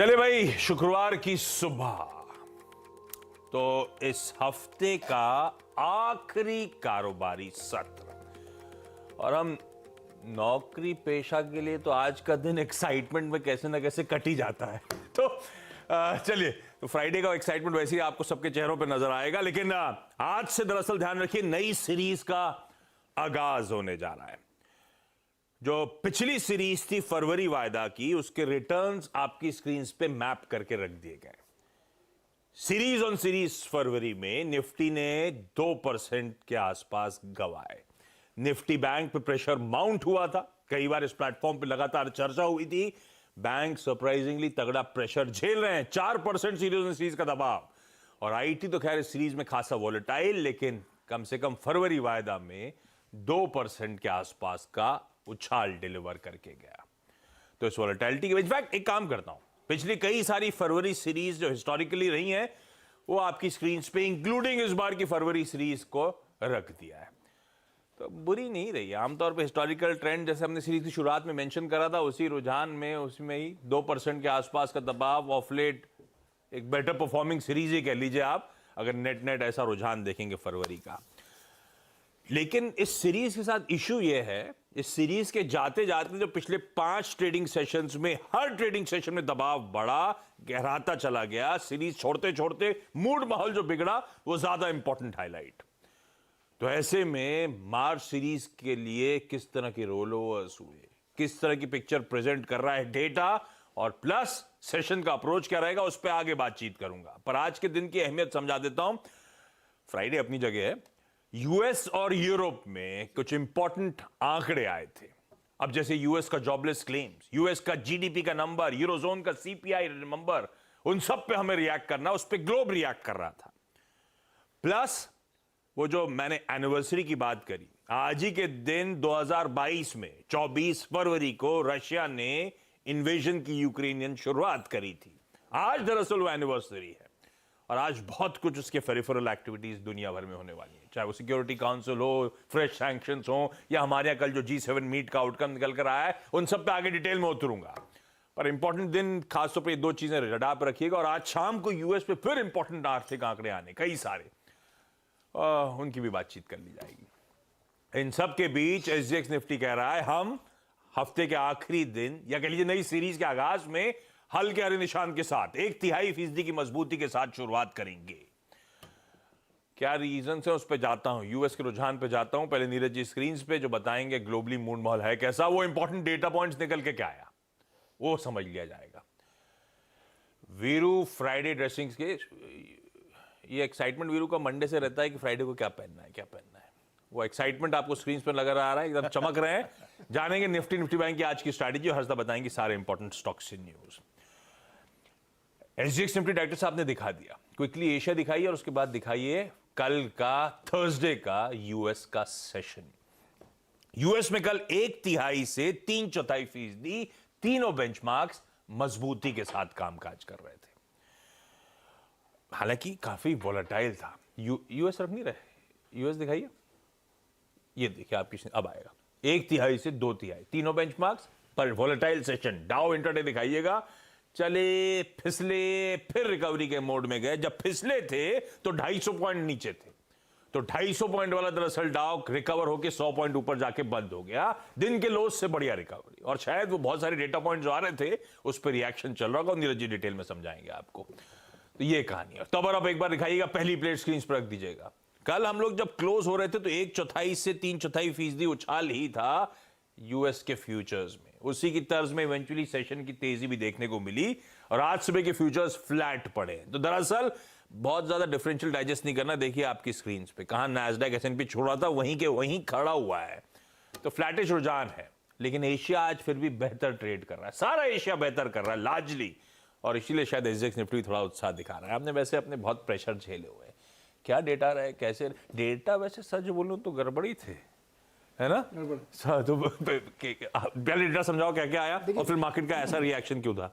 चले भाई, शुक्रवार की सुबह तो इस हफ्ते का आखिरी कारोबारी सत्र और हम नौकरी पेशा के लिए तो आज का दिन एक्साइटमेंट में कैसे ना कैसे कट ही जाता है। तो चलिए, तो फ्राइडे का एक्साइटमेंट वैसे ही आपको सबके चेहरों पे नजर आएगा, लेकिन आज से दरअसल ध्यान रखिए, नई सीरीज का आगाज होने जा रहा है। जो पिछली सीरीज थी फरवरी वायदा की, उसके रिटर्न्स आपकी स्क्रीन पे मैप करके रख दिए गए। सीरीज ऑन सीरीज फरवरी में निफ्टी ने 2% के आसपास गवाए। निफ्टी बैंक पे प्रेशर माउंट हुआ था, कई बार इस प्लेटफॉर्म पे लगातार चर्चा हुई थी। बैंक सरप्राइजिंगली तगड़ा प्रेशर झेल रहे हैं, 4% सीरीज ऑन सीरीज का दबाव। और आईटी तो खैर इस सीरीज में खासा वॉलेटाइल, लेकिन कम से कम फरवरी वायदा में 2% के आसपास का उछाल डिलीवर करके गया। तो इस वॉलेटिलिटी के इनफैक्ट एक काम करता हूं, पिछली कई सारी फरवरी सीरीज जो हिस्टोरिकली रही हैं वो आपकी स्क्रीन पे इंक्लूडिंग इस बार की फरवरी सीरीज को रख दिया है। तो बुरी नहीं रही, आमतौर पे हिस्टोरिकल ट्रेंड जैसे हमने सीरीज की शुरुआत में मेंशन करा था, उसी रुझान में उसमें ही 2% के आसपास का दबाव ऑफ लेट एक बेटर परफॉर्मिंग सीरीज ही कह लीजिए आप, अगर नेट नेट ऐसा रुझान देखेंगे फरवरी का। लेकिन इस सीरीज के साथ इशू यह है, इस सीरीज के जाते जाते जो पिछले 5 ट्रेडिंग सेशंस में हर ट्रेडिंग सेशन में दबाव बढ़ा, गहराता चला गया, सीरीज छोड़ते छोड़ते मूड माहौल जो बिगड़ा वो ज्यादा इंपॉर्टेंट हाईलाइट। तो ऐसे में मार्च सीरीज के लिए किस तरह के रोल ओवर्स हुए, किस तरह की पिक्चर प्रेजेंट कर रहा है डेटा, और प्लस सेशन का अप्रोच क्या रहेगा, उस पर आगे बातचीत करूंगा। पर आज के दिन की अहमियत समझा देता हूं। फ्राइडे अपनी जगह है, यूएस और यूरोप में कुछ इंपॉर्टेंट आंकड़े आए थे। अब जैसे यूएस का जॉबलेस क्लेम्स, यूएस का जीडीपी का नंबर, यूरोजोन का सीपीआई नंबर, उन सब पे हमें रिएक्ट करना, उस पे ग्लोब रिएक्ट कर रहा था। प्लस वो जो मैंने एनिवर्सरी की बात करी, आज ही के दिन 2022 में 24 फरवरी को रशिया ने इन्वेजन की यूक्रेनियन शुरुआत करी थी। आज दरअसल वो एनिवर्सरी है और आज बहुत कुछ उसके फेरिफेरल एक्टिविटीज दुनिया भर में होने वाली है, चाहे वो सिक्योरिटी काउंसिल हो, फ्रेश सैंक्शंस हो, या हमारे यहाँ कल जो G7 मीट का आउटकम निकल कर आया है, उन सब पे आगे डिटेल में उतरूंगा। पर इंपॉर्टेंट दिन खासतौर पे 2 चीजें रडार पर रखिएगा। और आज शाम को यूएस पे फिर इंपॉर्टेंट आर्थिक आंकड़े आने कई सारे, उनकी भी बातचीत कर ली जाएगी। इन सब के बीच एसजीएक्स निफ्टी कह रहा है हम हफ्ते के आखिरी दिन, या कह लीजिए नई सीरीज के आगाज में हल्के हरे निशान के साथ 1/3% की मजबूती के साथ शुरुआत करेंगे। क्या रीजन है उस पर जाता हूं, यूएस के रुझान पे जाता हूं। पहले नीरज जी स्क्रीन पे जो बताएंगे ग्लोबली मूड माहौल है कैसा, वो इंपॉर्टेंट डेटा पॉइंट्स निकल के क्या आया वो समझ लिया जाएगा। वीरू फ्राइडे ड्रेसिंग्स के ये एक्साइटमेंट वीरू का मंडे से रहता है कि फ्राइडे को क्या पहनना है क्या पहनना है। वो एक्साइटमेंट आपको स्क्रीन पर नजर आ रहा है, एकदम चमक रहे हैं। जानेंगे निफ्टी बैंक की आज की स्ट्रैटेजी, और हर्षदा बताएंगे सारे important stocks in news. SGX Nifty director साहब ने दिखा दिया, क्विकली एशिया दिखाइए और उसके बाद दिखाइए कल का थर्सडे का यूएस का सेशन। यूएस में कल 1/3 से 3/4% तीनों बेंचमार्क्स मजबूती के साथ कामकाज कर रहे थे। हालांकि काफी वॉलेटाइल था। यूएस रख नहीं रहे, यूएस दिखाइए, ये देखिए आपकी अब आएगा 1/3 से 2/3 तीनों बेंचमार्क्स पर वॉलेटाइल सेशन। डाउ इंट्राडे दिखाइएगा, चले फिसले फिर रिकवरी के मोड में गए। जब फिसले थे तो 250 पॉइंट नीचे थे, तो 250 पॉइंट वाला दरअसल डाउ रिकवर होकर 100 पॉइंट ऊपर जाके बंद हो गया। दिन के लोज से बढ़िया रिकवरी, और शायद वो बहुत सारे डेटा पॉइंट जो आ रहे थे उस पर रिएक्शन चल रहा होगा, नीरज जी डिटेल में समझाएंगे आपको। तो ये कहानी है। तब आप एक बार दिखाइएगा, पहली प्लेट स्क्रीन पर रख दीजिएगा। कल हम लोग जब क्लोज हो रहे थे तो 1/4 से 3/4% उछाल ही था यूएस के फ्यूचर्स में। उसी की तर्ज में इवेंचुअली सेशन की तेजी भी देखने को मिली, और आज सुबह के फ्यूचर्स फ्लैट पड़े। तो दरअसल बहुत ज्यादा डिफरेंशियल डाइजेस्ट नहीं करना, देखिए आपकी स्क्रीन पे कहां नैस्डैक एसएनपी छोड़ा था वहीं के वहीं खड़ा हुआ है। तो फ्लैटिश रुझान है, लेकिन एशिया आज फिर भी बेहतर ट्रेड कर रहा है, सारा एशिया बेहतर कर रहा है लार्जली, और इसीलिए शायद एसजीएक्स निफ्टी थोड़ा उत्साह दिखा रहा है। आपने वैसे अपने बहुत प्रेशर झेले हुए हैं, क्या डेटा रहे कैसे डेटा, वैसे सच बोलूं तो गड़बड़ी थे, है ना? तो पहले डेटा समझाओ क्या क्या आया और फिर मार्केट का ऐसा रिएक्शन क्यों था?